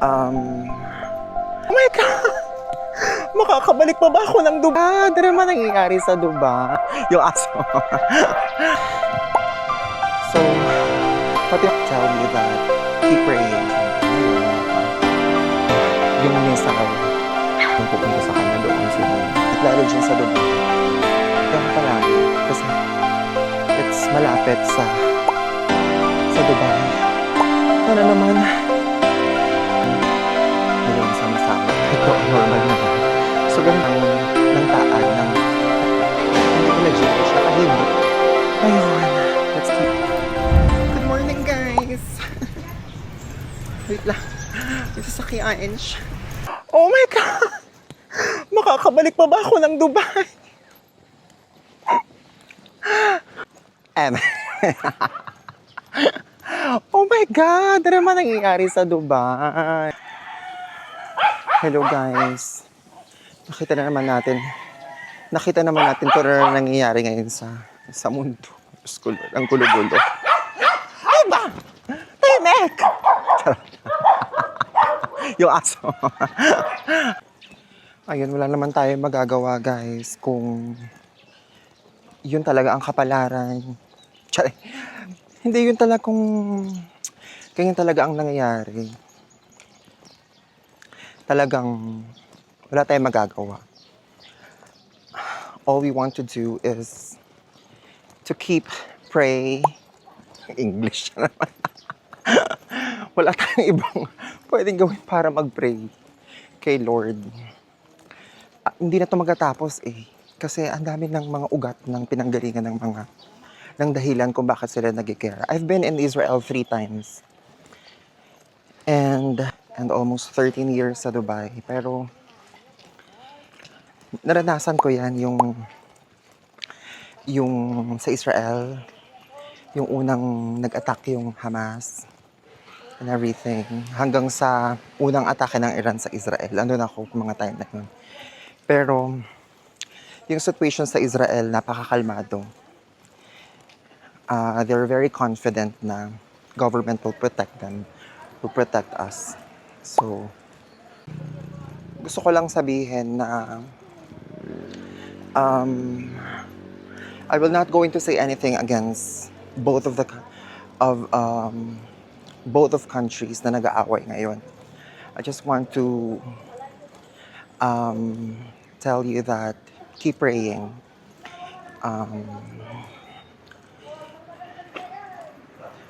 Oh my God! Makakabalik pa ba ako ng Dubai? Ano naman nangyayari sa Dubai? Yung aso. So, what I tell you that keep praying. Yung missile, yung pupunta sa kanya doon sila. At lalo dyan sa Dubai. Kaya palagi. Kasi it's malapit sa Dubai. Sana naman hindi naman sama-sama. Ito normal na. So ganun ng taan ng hindi ko na-jewish. Nakahimik. Ayun. Let's keep. Good morning guys. Wait lang. May sasakyan siya. Oh my God! Makakabalik pa ba ako ng Dubai? Oh my God! Ano naman nangyayari sa Dubai? Hello guys. Nakita naman natin kung ano nangyayari ngayon sa mundo. Ang gulo-gulo. Ay ba? Timek! Yung aso. Ayun, wala naman tayo magagawa guys kung yun talaga ang kapalaran. Tsari. Hindi yun talaga kung ganyan talaga ang nangyayari. Talagang wala tayong magagawa. All we want to do is to keep pray. English na naman. Wala tayong ibang pwedeng gawin para mag-pray kay Lord. Hindi na ito magtatapos eh. Kasi ang dami ng mga ugat ng pinanggalingan ng dahilan kung bakit sila nagigera. I've been in Israel 3 times. And almost 13 years sa Dubai. Pero naranasan ko yan yung sa Israel, yung unang nag-attack yung Hamas and everything. Hanggang sa unang atake ng Iran sa Israel. Andun ako mga time na yun. Pero yung situation sa Israel, napakakalmado. They're very confident na government will protect them, will protect us. So, gusto ko lang sabihin na I will not going to say anything against both of countries na nag-aaway ngayon. I just want to tell you that keep praying.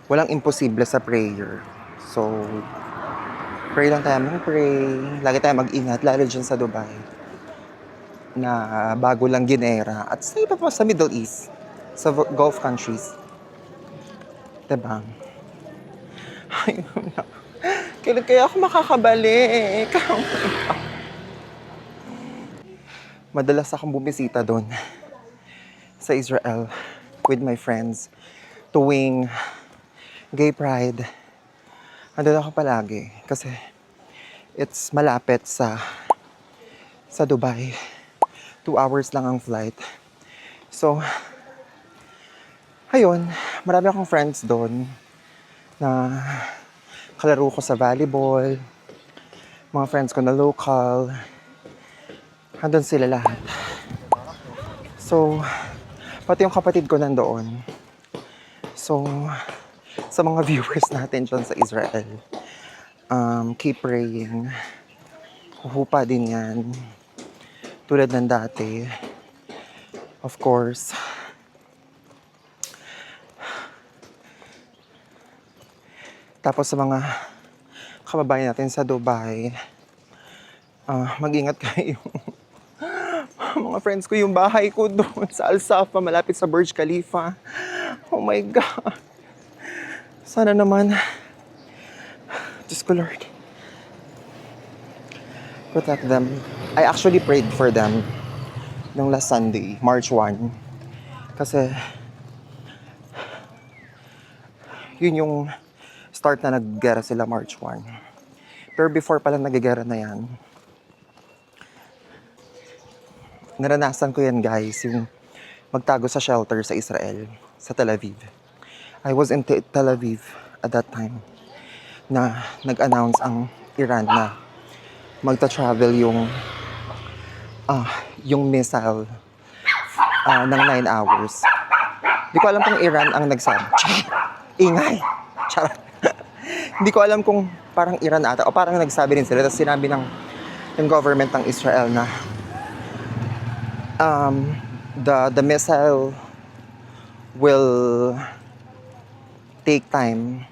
Walang imposible sa prayer. So, pray lang tayo mag-pray. Lagi tayo mag-ingat, lalo dyan sa Dubai. Na bago lang ginera. At sa iba pa sa Middle East. Sa Gulf countries. Diba? Ayun na. Kailan kaya ako makakabalik? Madalas akong bumisita doon. Sa Israel. With my friends. Tuwing Gay Pride. Andun ako palagi kasi it's malapit sa Dubai. 2 hours lang ang flight. So, ayun, marami akong friends doon na kalaro ko sa volleyball. Mga friends ko na local. Andun sila lahat. So, pati yung kapatid ko nandoon. So, sa mga viewers natin dyan sa Israel, keep praying. Huhupa din yan. Tulad ng dati. Of course. Tapos sa mga kababayan natin sa Dubai, mag-ingat kayo. Mga friends ko, yung bahay ko doon sa Al Safa, malapit sa Burj Khalifa. Oh my God. Sana naman, Diyos ko Lord, protect them. I actually prayed for them nung last Sunday, March 1. Kasi, yun yung start na naggera sila March 1. Pero before pala nagigera na yan, naranasan ko yan guys, yung magtago sa shelter sa Israel, sa Tel Aviv. I was in Tel Aviv at that time na nag-announce ang Iran na magta-travel yung missile ng 9 hours. Hindi ko alam kung Iran ang nagsabi. Ingay! Charot. Hindi ko alam kung parang Iran ata o parang nagsabi din sila. Tapos sinabi ng government ng Israel na the missile will take time.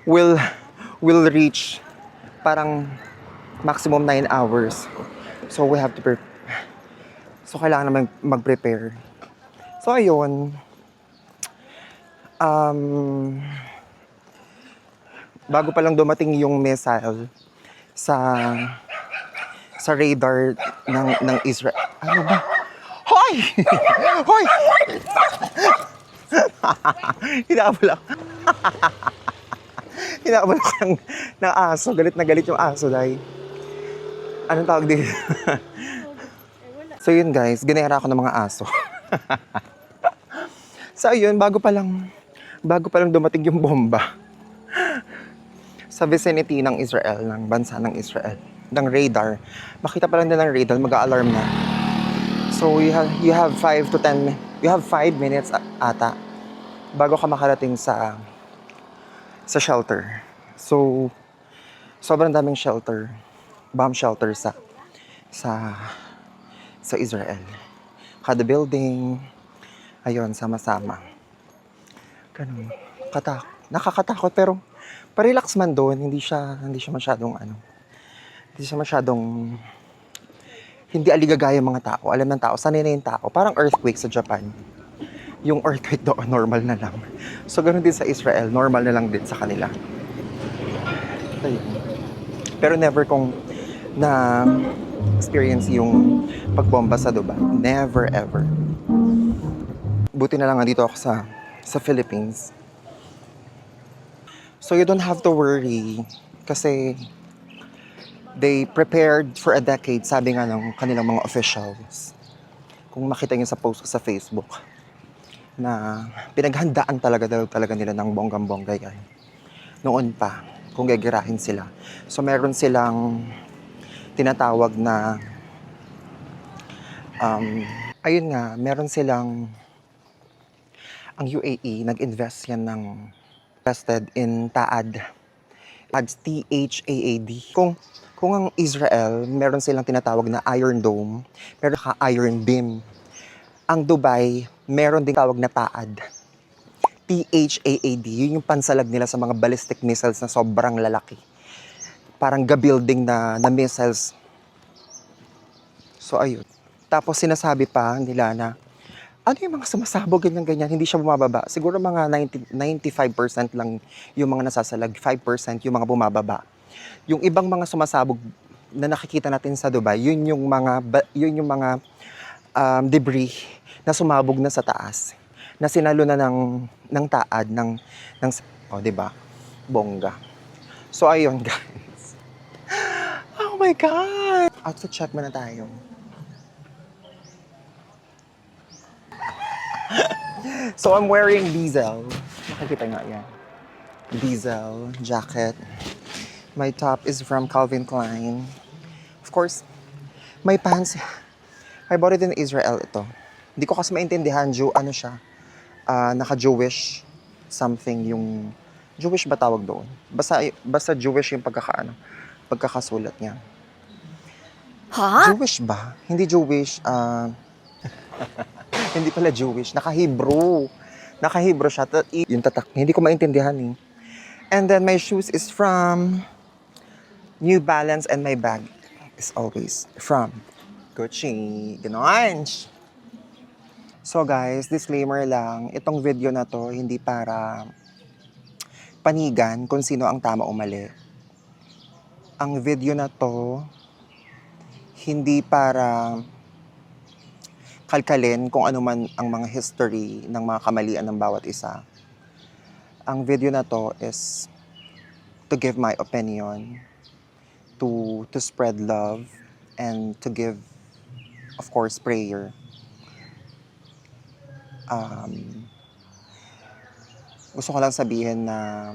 Will will reach parang maximum 9 hours. So we have to So kailangan naman mag-prepare. So ayun. Bago pa lang dumating yung missile sa radar ng Israel. Ano ba? Hoy! Hoy! Hinabol ako. Hinabol ako ng aso. Galit na galit yung aso, dahil. Anong tawag dito? So yun guys, ginera ako ng mga aso. So yun, bago pa lang dumating yung bomba sa vicinity ng Israel, ng bansa ng Israel, ng radar. Makita pa lang din ng radar, mag-a-alarm na. So you have 5 minutes ata bago ka makarating sa shelter. So sobrang daming bomb shelter sa Israel. Kada building, ayun, sama-sama. Ganun. Nakakatakot, pero pa-relax man doon, hindi siya masyadong hindi aligagaya yung mga tao. Alam ng tao, sanay na yung tao. Parang earthquake sa Japan. Yung earthquake doon, normal na lang. So, ganun din sa Israel, normal na lang din sa kanila. Ayun. Pero never kong na experience yung pagbomba sa Dubai. Never ever. Buti na lang dito ako sa Philippines. So you don't have to worry kasi they prepared for a decade, sabi nga ng kanilang mga officials. Kung makita niyo sa post ko sa Facebook, na pinaghandaan talaga nila ng bonggang-bongga yan. Noon pa, kung gagirahin sila. So meron silang tinatawag na ayun nga, meron silang ang UAE nag-invest yan invested in TAAD. THAAD. Kung ang Israel, meron silang tinatawag na Iron Dome, meron ka Iron Beam. Ang Dubai, meron ding tawag na TAAD. THAAD, yun yung pansalag nila sa mga ballistic missiles na sobrang lalaki. Parang ga-building na missiles. So ayun. Tapos sinasabi pa nila na ano yung mga sumasabog, ganyan, hindi siya bumababa. Siguro mga 95% lang yung mga nasasalag, 5% yung mga bumababa. Yung ibang mga sumasabog na nakikita natin sa Dubai, yun yung mga debris na sumabog na sa taas, na sinalo na ng taad di ba? Bongga. So ayun guys. Oh my God! Outfit check muna tayo. So I'm wearing diesel. Nakikita nga yan. Diesel jacket. My top is from Calvin Klein. Of course, my pants, I bought it in Israel ito. Hindi ko kasi maintindihan, naka-Jewish something yung, Jewish ba tawag doon? Basta Jewish yung pagkakasulat niya. Huh? Jewish ba? Hindi Jewish, hindi pala Jewish, naka-Hebrew. Naka-Hebrew siya, yung tatak, hindi ko maintindihan eh. And then my shoes is from New Balance, and my bag is always from Gucci. Ganon. So guys, disclaimer lang, itong video na to hindi para panigan kung sino ang tama o mali. Ang video na to hindi para kalkalin kung ano man ang mga history ng mga kamalian ng bawat isa. Ang video na to is to give my opinion, to spread love, and to give, of course, prayer. Gusto ko lang sabihin na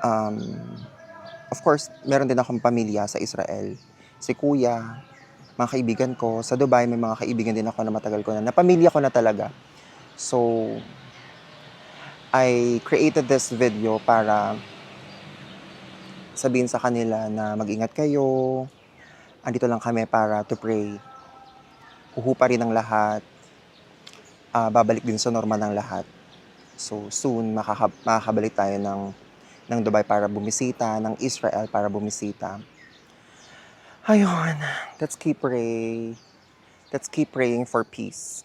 Um, of course, meron din akong pamilya sa Israel. Si kuya, mga kaibigan ko. Sa Dubai, may mga kaibigan din ako na matagal ko na pamilya ko na talaga. So, I created this video para sabihin sa kanila na mag-ingat kayo. Andito lang kami para to pray. Uhupa rin ang lahat. Babalik din sa normal ng lahat. So, soon, makakabalik tayo ng Dubai para bumisita, ng Israel para bumisita. Ayun, let's keep praying for peace.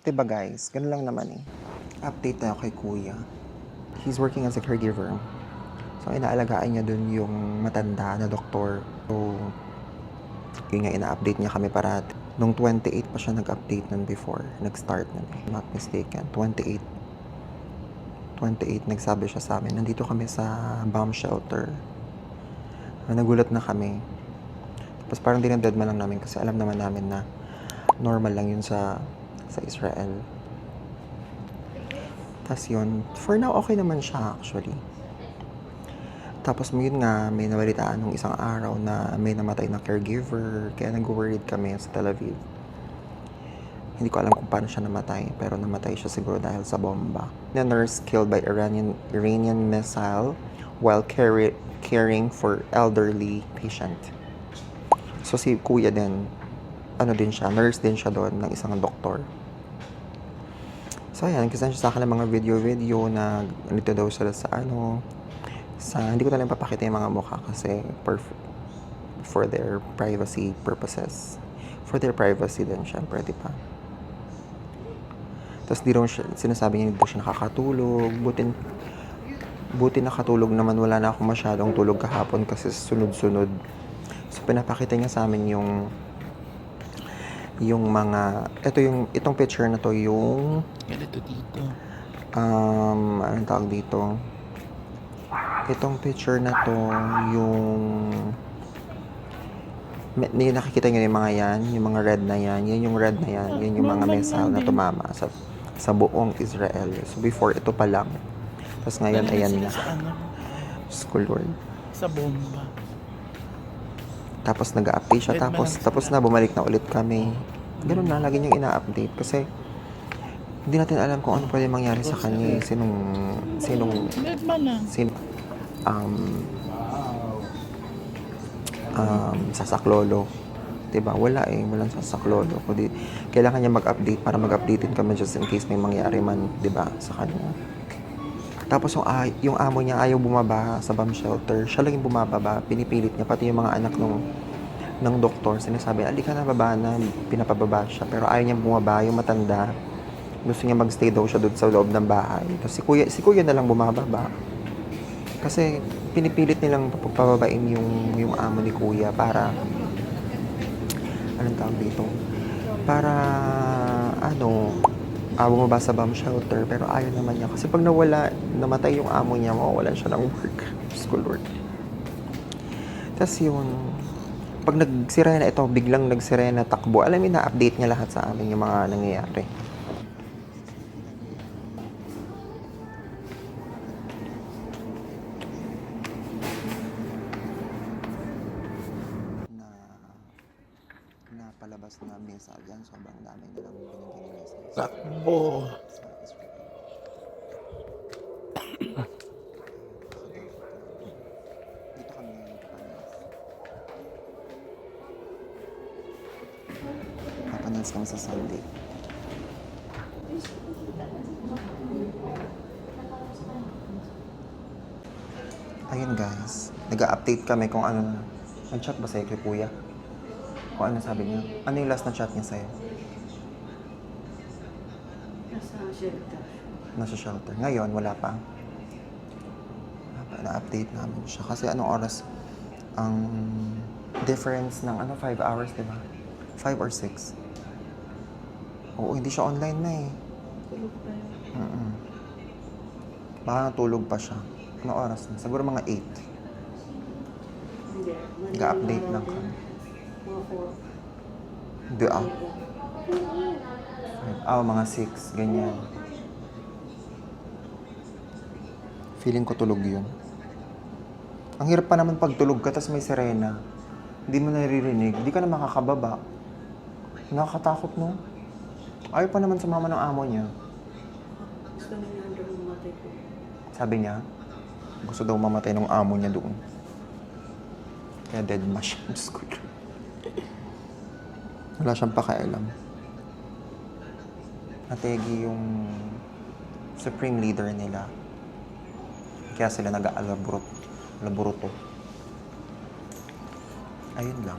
Diba guys? Ganun lang naman eh. Update tayo kay kuya. He's working as a caregiver. So, inaalagaan niya dun yung matanda na doktor. So, yun nga, ina-update niya kami parati. Nung 28 pa siya nag-update nun before. Nag-start nun eh. Not mistaken. 28, nagsabi siya sa amin. Nandito kami sa bomb shelter. Nagulat na kami. Tapos parang dinadadma lang namin kasi alam naman namin na normal lang yun sa Israel. Tapos yun, for now, okay naman siya actually. Tapos yun nga, may nabalitaan nung isang araw na may namatay na caregiver, kaya nag-worried kami sa Tel Aviv. Hindi ko alam kung paano siya namatay, pero namatay siya siguro dahil sa bomba. The nurse killed by Iranian missile while caring for elderly patient. So si kuya din, nurse din siya doon ng isang doktor. So ayan, kasi siya sa akin ng mga video na nito daw sila hindi ko na lang papakita yung mga mukha kasi for their privacy purposes. For their privacy din, syempre, di ba? Tapos di raw sinasabi niya hindi daw siya nakakatulog. Buti nakatulog naman, wala na akong masyadong tulog kahapon kasi sunod-sunod. So pinapakita niya sa amin yung mga, itong picture na to yung ganito dito. Anong tawag dito? Itong picture na to yung nakikita nyo yung mga yan, yung mga red na yan, yan yung red na yan, yan yung mga missile na tumama sa buong Israel. So before ito pa lang. Tapos ngayon ayan na. School Lord. Sa bomba. Tapos nag-update siya, tapos na bumalik na ulit kami. Ganun na, lagi niyang ina-update kasi hindi natin alam kung ano pwede mangyari sa kanya. Sinong sasaklolo. Diba? Walang sasaklolo. Kundi kailangan niya mag-update para mag-update din kami just in case may mangyari man, diba, sa kanya. Tapos yung amo niya ayaw bumaba sa bomb shelter. Siya lang yung bumababa. Pinipilit niya. Pati yung mga anak ng doktor. Sinasabi, alika na, baba na. Pinapababa siya. Pero ayaw niya bumaba. Yung matanda. Gusto niya magstay daw siya doon sa loob ng bahay. Tapos si kuya na lang bumababa. Kasi pinipilit nilang pababain yung amo ni kuya para anong tawag dito? Para bumaba sa bomb shelter, pero ayaw naman niya. Kasi pag namatay yung amo niya, mawawalan siya ng work. School work. Tapos yun, pag nagsirena ito, biglang nagsirena, takbo. Alam mo, na-update niya lahat sa amin yung mga nangyayari. Na palabas na missile yan, sobrang dami nilang binigyan ng missile. Takbo. Dito kami ngayon Papanils kami sa Sunday. Ayun guys, nag-update kami kung ano. Nag-chat ba sa'yo kay kuya? Kung ano sabi niya? Ano yung last na chat niya sa'yo? Nasa shelter. Ngayon, wala pa. Na-update namin siya. Kasi anong oras? Ang difference ng 5 hours, diba? 5 or 6. Oo, hindi siya online na eh. Tulog pa yun. Baka natulog pa siya. Anong oras na? Siguro mga 8. Hindi. Nag-update lang kami. Mga 4. Hindi mga 6. Ganyan. Feeling ko tulog yun. Ang hirap pa naman pagtulog ka, tas may sirena. Hindi mo naririnig, hindi ka na makakababa. Nakakatakot, no? Ayaw pa naman sumama ng amo niya. Gusto niya daw mamatay ko. Sabi niya, gusto daw mamatay ng amo niya doon. Kaya dead ma siya. Diyos ko. Wala siyang pakialam. Ategi yung supreme leader nila. Kaya sila nag-aalaburuto. Ayun lang.